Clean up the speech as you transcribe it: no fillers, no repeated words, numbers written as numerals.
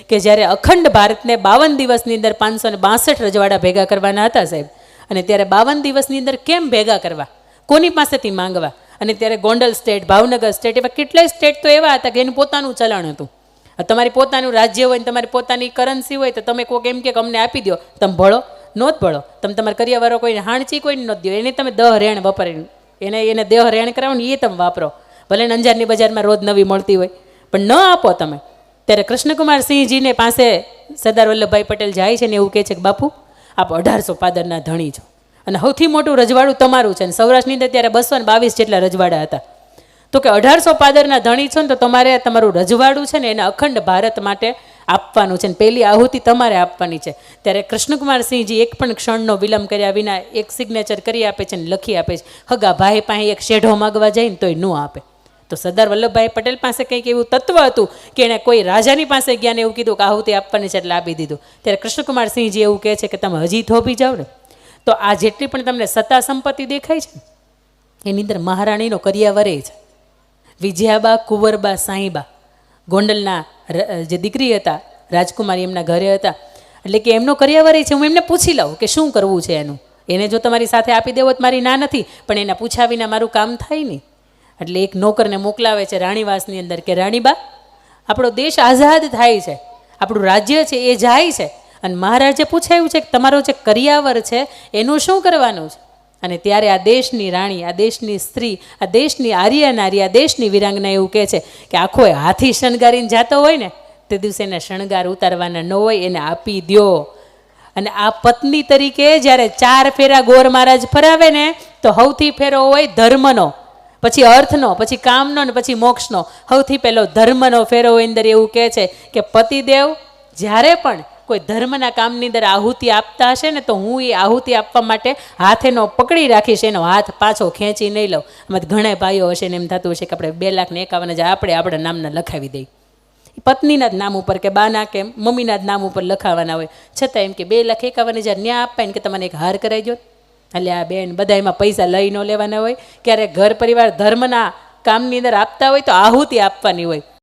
કે જ્યારે અખંડ ભારતને 52 દિવસની અંદર 562 રજવાડા ભેગા કરવાના હતા સાહેબ, અને ત્યારે 52 દિવસની અંદર કેમ ભેગા કરવા, કોની પાસેથી માંગવા? અને ત્યારે ગોંડલ સ્ટેટ, ભાવનગર સ્ટેટ, એવા કેટલાય સ્ટેટ તો એવા હતા કે એનું પોતાનું ચલણ હતું. તમારી પોતાનું રાજ્ય હોય ને તમારી પોતાની કરન્સી હોય તો તમે કોઈક એમ કે અમને આપી દો, તમે ભળો નોત ભળો, તમે તમારા કરિયાવાળો કોઈને હાણચી કોઈને નોત દો, એને તમે દહ રેણ વપરાય, એને દેહ રેણ કરાવો ને એ તમે વાપરો, ભલે અંજારની બજારમાં રોજ નવી મળતી હોય, પણ ન આપો તમે. ત્યારે કૃષ્ણકુમાર સિંહજીને પાસે સરદાર વલ્લભભાઈ પટેલ જાય છે ને એવું કહે છે કે બાપુ આપ 1800 પાદરના ધણી છો અને સૌથી મોટું રજવાડું તમારું છે, અને સૌરાષ્ટ્રની અંદર ત્યારે 222 જેટલા રજવાડા હતા. તો કે 1800 પાદરના ધણી છો ને તો તમારે તમારું રજવાડું છે ને એને અખંડ ભારત માટે આપવાનું છે, ને પહેલી આહુતિ તમારે આપવાની છે. ત્યારે કૃષ્ણકુમાર સિંહજી એક પણ ક્ષણનો વિલંબ કર્યા વિના એક સિગ્નેચર કરી આપે છે ને લખી આપે છે. હગા ભાઈ પાસે એક શેઢો માગવા જાય ને તોય ન આપે. તો સરદાર વલ્લભભાઈ પટેલ પાસે કંઈક એવું તત્વ હતું કે એણે કોઈ રાજાની પાસે ગયા ને એવું કીધું કે આહુતિ આપવાની છે એટલે આપી દીધું. ત્યારે કૃષ્ણકુમાર સિંહજી એવું કહે છે કે તમે હજી થોભી જાઓ ને તો આ જેટલી પણ તમને સત્તા સંપત્તિ દેખાય છે એની અંદર મહારાણીનો કરિયાવરે છે. વિજયાબા, કુંવરબા, સાંઈબા ગોંડલના જે દીકરી હતા રાજકુમારી, એમના ઘરે હતા, એટલે કે એમનો કરિયાવરે છે. હું એમને પૂછી લઉં કે શું કરવું છે એનું, એને જો તમારી સાથે આપી દેવો તો મારી ના નથી, પણ એના પૂછ્યા વિના મારું કામ થાય નહીં. એટલે એક નોકરને મોકલાવે છે રાણીવાસની અંદર કે રાણીબા આપણો દેશ આઝાદ થાય છે, આપણું રાજ્ય છે એ જાય છે, અને મહારાજે પૂછાયું છે કે તમારો જે કરિયાવર છે એનું શું કરવાનું છે? અને ત્યારે આ દેશની રાણી, આ દેશની સ્ત્રી, આ દેશની આર્ય નારી, આ દેશની વિરાંગના એવું કહે છે કે આખો હાથી શણગારીને જાતો હોય ને તે દિવસે એને શણગાર ઉતારવાના ન હોય, એને આપી દો. અને આ પત્ની તરીકે જ્યારે 4 ફેરા ગોર મહારાજ ફરાવે ને તો સૌથી ફેરો હોય ધર્મનો, પછી અર્થનો, પછી કામનો ને પછી મોક્ષનો. સૌથી પહેલો ધર્મનો ફેરો હોય. અંદર એવું કહે છે કે પતિદેવ જ્યારે પણ કોઈ ધર્મના કામની અંદર આહુતિ આપતા હશે ને તો હું એ આહુતિ આપવા માટે હાથ એનો પકડી રાખીશ, એનો હાથ પાછો ખેંચી નહીં લઉં. આમાં ઘણા ભાઈઓ હશે ને એમ થતું હશે કે આપણે 2,51,000 આપણે આપણા નામના લખાવી દઈએ, પત્નીના જ નામ ઉપર કે બાના કે મમ્મીના જ નામ ઉપર લખાવાના હોય, છતાં એમ કે 2,51,000 ન્યા આપવા ને કે તમને એક હાર કરાવી દો. એટલે આ બેન બધા એમાં પૈસા લઈ ન લેવાના હોય, ક્યારેક ઘર પરિવાર ધર્મના કામની અંદર આપતા હોય તો આહુતિ આપવાની હોય.